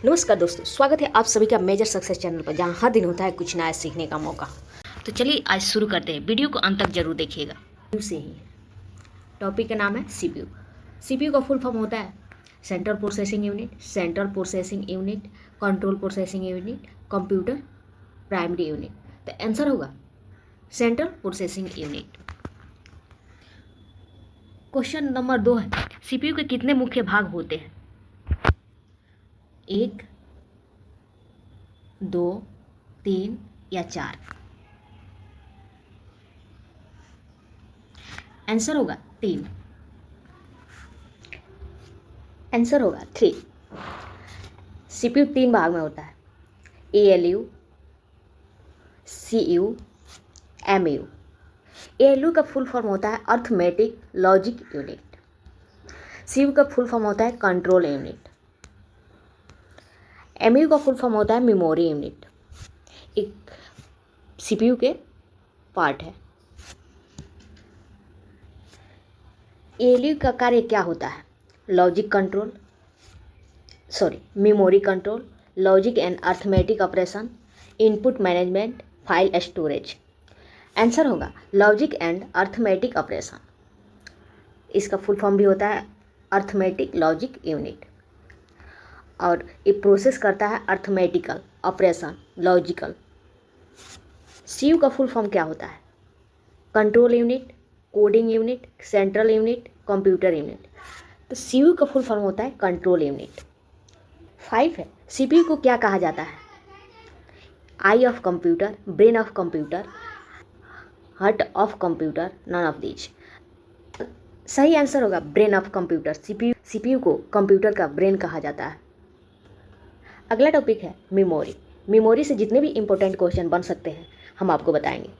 नमस्कार दोस्तों, स्वागत है आप सभी का मेजर सक्सेस चैनल पर, जहां हर दिन होता है कुछ नया सीखने का मौका। तो चलिए आज शुरू करते हैं। वीडियो को अंत तक जरूर देखिएगा। से ही टॉपिक का नाम है सीपीयू। सीपीयू का फुल फॉर्म होता है central processing unit, central processing unit, control processing unit, computer primary unit. तो आंसर होगा central processing unit. Question number 2 है, सीपीयू के कितने मुख्य भाग होते हैं? 1, 2, 3 या 4? आंसर होगा 3। आंसर होगा 3। सीपीयू 3 भाग में होता है, एएलयू, सीयू, एमयू। एएलयू का फुल फॉर्म होता है अर्थमेटिक लॉजिक यूनिट। सीयू का फुल फॉर्म होता है कंट्रोल यूनिट। एमयू का फुल फॉर्म होता है मेमोरी यूनिट। एक सीपीयू के पार्ट है। एएलयू का कार्य क्या होता है? Logic control, memory control, logic and arithmetic operation, input management, file storage. Answer होगा लॉजिक एंड अर्थमेटिक ऑपरेशन। इसका फुल फॉर्म भी होता है अर्थमेटिक लॉजिक यूनिट, और ये प्रोसेस करता है अर्थमेटिकल ऑपरेशन लॉजिकल। सीयू का फुल फॉर्म क्या होता है? Control unit, coding unit, central unit, computer unit. तो सीयू का फुल फॉर्म होता है कंट्रोल यूनिट। 5 है, सीपीयू को क्या कहा जाता है? Eye of computer, brain of computer, heart of computer, none of these. सही आंसर होगा ब्रेन ऑफ कंप्यूटर। सीपीयू को कंप्यूटर का ब्रेन कहा जाता है। अगला टॉपिक है मेमोरी। मेमोरी से जितने भी इंपॉर्टेंट क्वेश्चन बन सकते हैं हम आपको बताएंगे।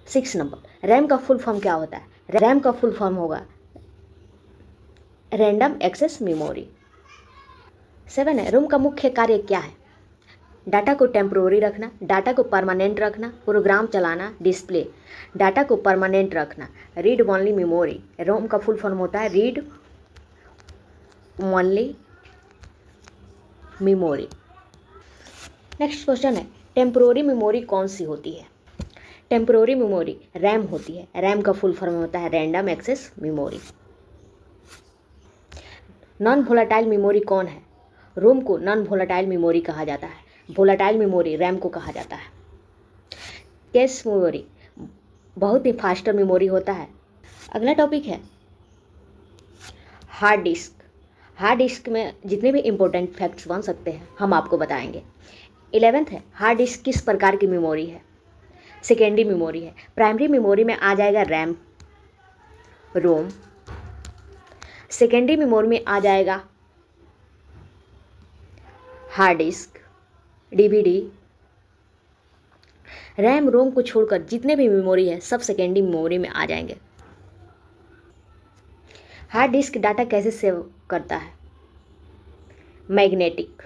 6 नंबर, रैम का फुल फॉर्म क्या होता है? रैम का फुल फॉर्म होगा रैंडम एक्सेस मेमोरी। 7 है, रोम का मुख्य कार्य क्या है? डाटा को टेम्प्रोरी रखना, डाटा को परमानेंट रखना, प्रोग्राम चलाना, डिस्प्ले। डाटा को परमानेंट रखना, रीड ओनली मेमोरी। रोम का फुल फॉर्म होता है read only memory. Next question है, टेम्प्रोरी मेमोरी कौन सी होती है? टेम्प्रोरी मेमोरी रैम होती है। रैम का फुल फॉर्म होता है random access memory. Non volatile memory कौन है? रोम को नॉन वोलाटाइल मेमोरी कहा जाता है। वोलाटाइल मेमोरी रैम को कहा जाता है। कैश मेमोरी बहुत ही फास्टर मेमोरी होता है। अगला टॉपिक है हार्ड डिस्क। हार्ड डिस्क में जितने भी इंपॉर्टेंट फैक्ट्स बन सकते हैं हम आपको बताएंगे। 11th है, हार्ड डिस्क किस प्रकार की मेमोरी है? सेकेंडरी मेमोरी है। प्राइमरी मेमोरी में आ जाएगा रैम, रोम। सेकेंडरी मेमोरी में आ जाएगा hard disk, DVD. RAM ROM को छोड़कर जितने भी मेमोरी है सब सेकेंडरी मेमोरी में आ जाएंगे। हार्ड डिस्क डाटा कैसे सेव करता है? मैग्नेटिक।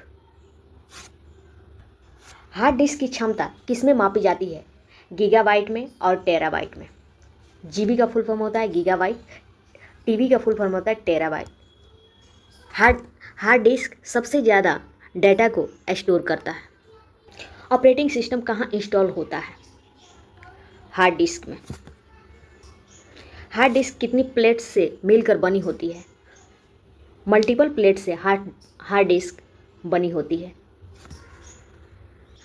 हार्ड डिस्क की क्षमता किसमें मापी जाती है? गीगाबाइट में और टेराबाइट में। जीबी का फुल फॉर्म होता है गीगाबाइट, टीबी का फुल फॉर्म होता है टेराबाइट। हार्ड डिस्क सबसे ज़्यादा डेटा को स्टोर करता है। ऑपरेटिंग सिस्टम कहाँ इंस्टॉल होता है? हार्ड डिस्क में। हार्ड डिस्क कितनी प्लेट्स से मिलकर बनी होती है? मल्टीपल प्लेट से हार्ड डिस्क बनी होती है।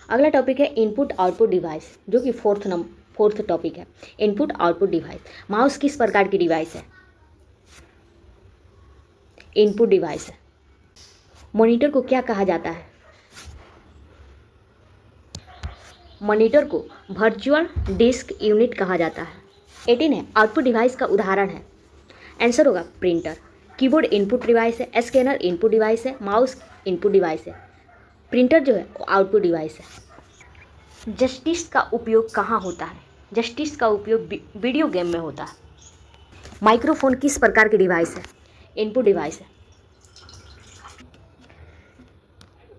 अगला टॉपिक है इनपुट आउटपुट डिवाइस, जो कि फोर्थ टॉपिक है। Input output device. माउस किस प्रकार की डिवाइस है? इनपुट डिवाइस है। मॉनिटर को क्या कहा जाता है? मॉनिटर को वर्चुअल डिस्क यूनिट कहा जाता है। 18 है, आउटपुट डिवाइस का उदाहरण है। आंसर होगा प्रिंटर। कीबोर्ड इनपुट डिवाइस है, स्कैनर इनपुट डिवाइस है, माउस इनपुट डिवाइस है। प्रिंटर जो है वो आउटपुट डिवाइस है। जस्टिस का उपयोग कहाँ होता है? जस्टिस का उपयोग वीडियो गेम में होता है। माइक्रोफोन किस प्रकार की डिवाइस है? इनपुट डिवाइस है।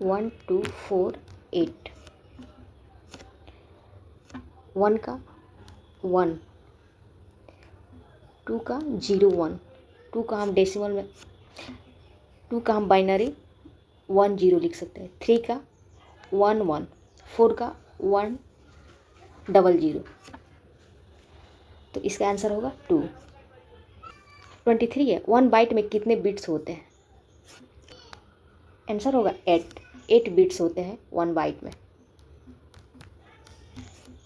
1 2 4 8, 1 का 1, 2 का 0 1, 2 का हम डेसिमल में 2 का हम बाइनरी 1 0 लिख सकते हैं, 3 का 1 1, 4 का 1 0 0। तो इसका आंसर होगा 2। 23 है, 1 बाइट में कितने बिट्स होते हैं? आंसर होगा 8 बिट्स होते हैं 1 बाइट में।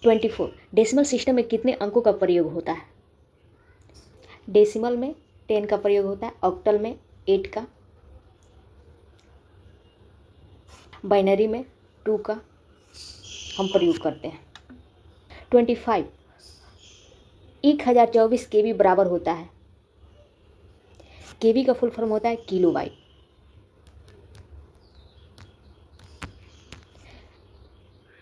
24, डेसिमल सिस्टम में कितने अंकों का प्रयोग होता है? डेसिमल में 10 का प्रयोग होता है, ऑक्टल में 8 का, बाइनरी में 2 का हम प्रयोग करते हैं। 25, 1024 केबी बराबर होता है, केबी का फुल फॉर्म होता है किलो बाइट।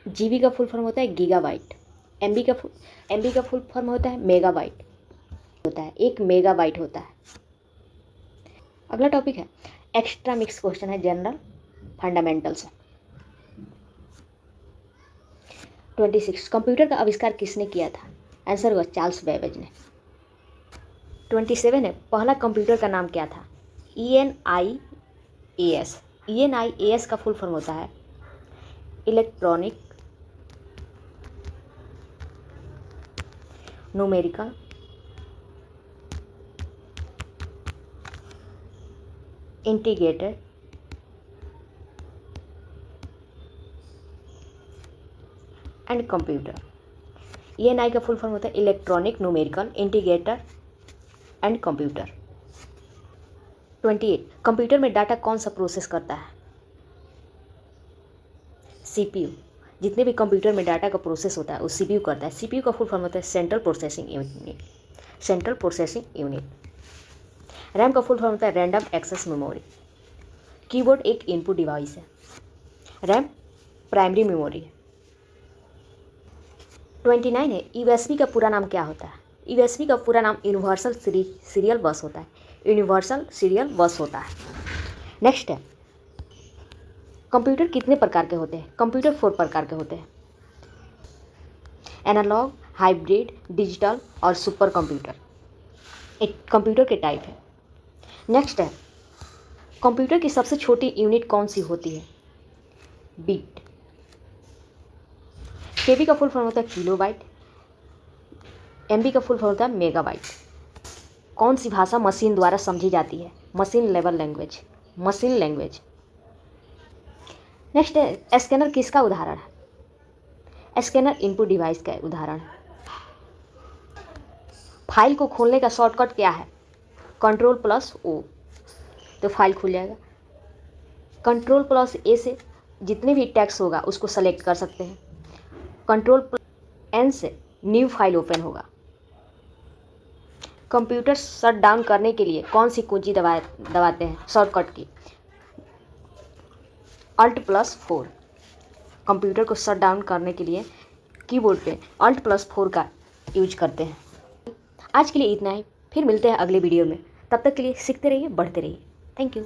जीबी का फुल फॉर्म होता है गीगाबाइट। एमबी का फुल फॉर्म होता है मेगाबाइट होता है, 1 मेगाबाइट होता है। अगला टॉपिक है एक्स्ट्रा मिक्स क्वेश्चन है, जनरल फंडामेंटल्स। 26, कंप्यूटर का आविष्कार किसने किया था? आंसर होगा चार्ल्स बेबेज ने। 27 है, पहला कंप्यूटर का नाम क्या था? ENIAC। ENIAC का फुल फॉर्म होता है electronic numerical integrated and computer. ENI का फुल फॉर्म होता है electronic numerical integrator and computer. 28, computer में डाटा कौन सा प्रोसेस करता है? CPU। जितने भी कंप्यूटर में डाटा का प्रोसेस होता है वो CPU करता है। CPU का फुल फॉर्म होता है सेंट्रल प्रोसेसिंग यूनिट। रैम का फुल फॉर्म होता है रैंडम एक्सेस मेमोरी। कीबोर्ड एक इनपुट डिवाइस है। रैम प्राइमरी मेमोरी है। 29 है, USB का पूरा नाम क्या होता है? USB का पूरा नाम यूनिवर्सल सीरियल बस होता है। नेक्स्ट है, कंप्यूटर कितने प्रकार के होते हैं? कंप्यूटर 4 प्रकार के होते हैं, एनालॉग, हाइब्रिड, डिजिटल और सुपर कंप्यूटर। एक कंप्यूटर के टाइप है। नेक्स्ट है, कंप्यूटर की सबसे छोटी यूनिट कौन सी होती है? बिट। केबी का फुल फॉर्म होता है किलोबाइट। एमबी का फुल फॉर्म होता है मेगाबाइट। कौन सी भाषा मशीन द्वारा समझी जाती है? Machine language. नेक्स्ट है, स्कैनर किसका उदाहरण है? स्कैनर इनपुट डिवाइस का उदाहरण है। फाइल को खोलने का शॉर्टकट क्या है? Ctrl+O, तो फाइल खुल जाएगा। Ctrl+A से जितने भी टेक्स्ट होगा उसको सेलेक्ट कर सकते हैं। Ctrl+N से न्यू फाइल ओपन होगा। कंप्यूटर शट डाउन करने के लिए कौन सी कुंजी दबाते हैं? शॉर्टकट की Alt+4। कंप्यूटर को शट डाउन करने के लिए कीबोर्ड पे Alt+4 का यूज करते हैं। आज के लिए इतना ही, फिर मिलते हैं अगले वीडियो में। तब तक के लिए सीखते रहिए, बढ़ते रहिए। Thank you.